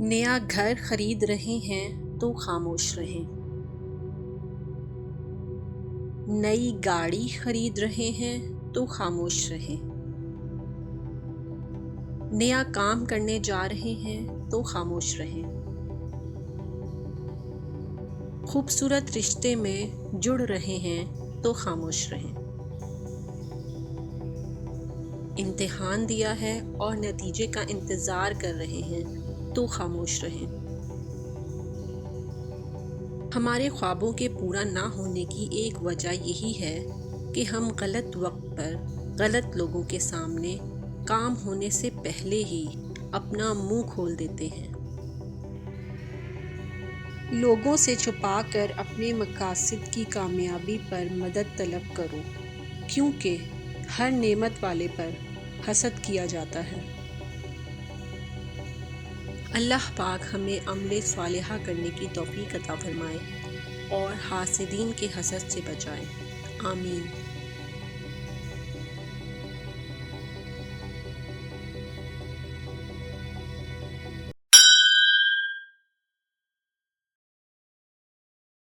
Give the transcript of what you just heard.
نیا گھر خرید رہے ہیں تو خاموش رہیں، نئی گاڑی خرید رہے ہیں تو خاموش رہیں، نیا کام کرنے جا رہے ہیں تو خاموش رہیں، خوبصورت رشتے میں جڑ رہے ہیں تو خاموش رہیں، امتحان دیا ہے اور نتیجے کا انتظار کر رہے ہیں تو خاموش رہیں، ہمارے خوابوں کے پورا نہ ہونے کی ایک وجہ یہی ہے کہ ہم غلط وقت پر غلط لوگوں کے سامنے کام ہونے سے پہلے ہی اپنا منہ کھول دیتے ہیں۔ لوگوں سے چھپا کر اپنے مقاصد کی کامیابی پر مدد طلب کرو، کیونکہ ہر نعمت والے پر حسد کیا جاتا ہے۔ اللہ پاک ہمیں عمل صالحہ کرنے کی توفیق عطا فرمائے اور حاسدین کے حسد سے بچائے، آمین۔